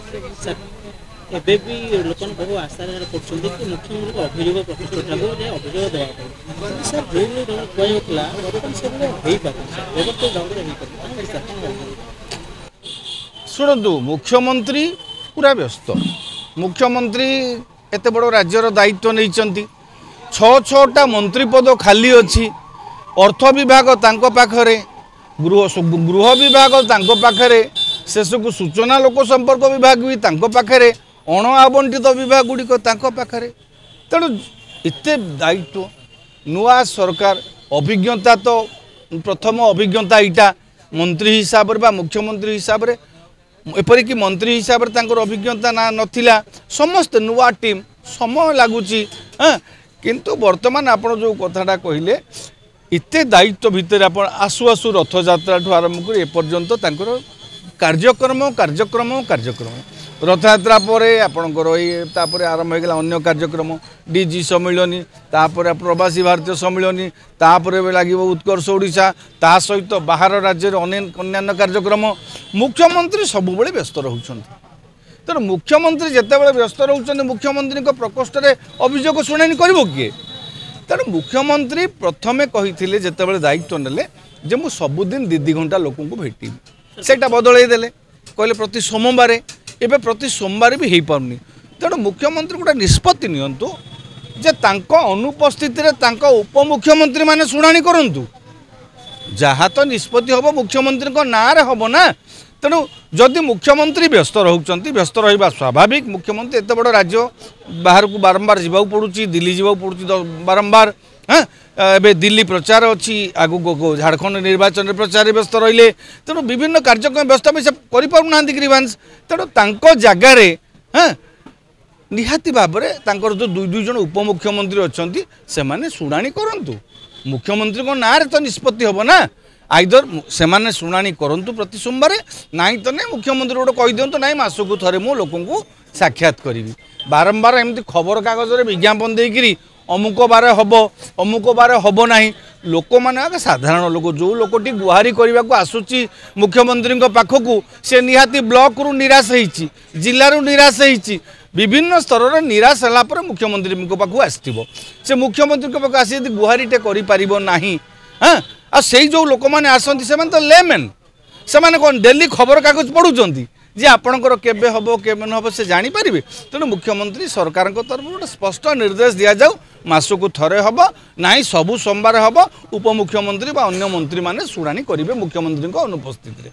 Sir एबे भी लोक बहु आशा करछन्ते कि मुख्यमंत्री अभियोग प्रकोष्ठ अभियोग देवा सर जो कहला वर्तमान सब हेई पारे व्यवस्था गाँव हेई पारे शुणु मुख्यमंत्री पूरा व्यस्त मुख्यमंत्री एत बड़ राज्यर दायित्व नहीं छटा मंत्री पद खाली अच्छी अर्थ विभाग तांको पाखरे गृह विभाग तांको पाखरे शेषकु सूचना लोक संपर्क विभाग भी तांको पाखरे अण आवंटित विभाग गुड़िक तांको पाखरे तेणु एते दायित्व नुआ सरकार अभिज्ञता तो प्रथम अभिज्ञता इटा मंत्री हिसाब रे बा मुख्यमंत्री हिसाब रे एपरिक मंत्री हिसाब से अभिज्ञता ना नथिला समस्त नुआ टीम समय लगुच किंतु वर्तमान आपण जो कथाटा कहले इते दायित्व भितर आप आसु आसु रथ यात्रा ठू आरंभ कर एपर्यंत कार्यक्रम कार्यक्रम कार्यक्रम रथ यात्रा पर आपणकर आरंभ होगा अन्य कार्यक्रम डीजी सम्मिलनी तापर प्रवासी भारतीय सम्मिलनी तापर लगे उत्कर्ष ओडिशा ता सहित बाहर राज्य अन्य कार्यक्रम मुख्यमंत्री सब बेले व्यस्त रोचते तेणु मुख्यमंत्री जितेबाला व्यस्त रोचते मुख्यमंत्री प्रकोष्ठ में अभियोग शुणाणी कर किए तेणु मुख्यमंत्री प्रथमे कही जितेबाला दायित्व नेले जे मु सबुदिन दी घंटा लोक भेटी सेटा बदल देले कहले प्रति सोमवार एवं प्रति सोमवार भी हो पारनी तेणु मुख्यमंत्री गोटे निष्पत्ति नियंतु जे तांको अनुपस्थित उपमुख्यमंत्री माने शुणाणी करंतु जहाँ तो निष्पत्ति हम मुख्यमंत्री ना हम ना तेणु जदि मुख्यमंत्री व्यस्त रोचंती व्यस्त रहा स्वाभाविक मुख्यमंत्री एत बड़ राज्य बाहर को बारंबार जावाक पड़ुची दिल्ली जावाक पड़ुची बारंबार हाँ एबे दिल्ली प्रचार अच्छी आगु झारखंड निर्वाचन प्रचार व्यस्त रहिले तेणु विभिन्न कार्यक्रम व्यस्त से करना ग्रीवांस तेणु तांको जगार हाँ निहाती भाव में जो दुई जन उपमुख्यमंत्री अच्छा से माने शुणाणी करंतु मुख्यमंत्री को ना तो निष्पत्ति हम ना आइदर से माने शुणाणी करंतु प्रति सोमवार नाई तो नहीं मुख्यमंत्री गोटे कही दिंतु ना मासकू थे मु लोक साक्षात करी बारंबार एमती खबर कागज विज्ञापन देकरी अमुक बार हम ना लोक मैंने साधारण लोक जो लोकटी गुहारी करने को आसूची मुख्यमंत्री पाखक से निहाती ब्लॉक रु निराश होती जिलू निराश होती विभिन्न स्तर में निराश है मुख्यमंत्री पाखक आसो से मुख्यमंत्री पाख आस गुहारीटे करना हाँ आ से जो लोक मैंने आसती से तो लेमेन से कौन डेली खबर कागज पढ़ुंट जे आपणकर केबे हम केबे न हम से जानीपारे तेणु मुख्यमंत्री सरकार तरफ गोटे स्पष्ट निर्देश दि जाऊ मासकू थरे हम ना सबु सोमवार हम उपमुख्यमंत्री अन्य मंत्री माने शुणाणी करेंगे मुख्यमंत्री अनुपस्थित।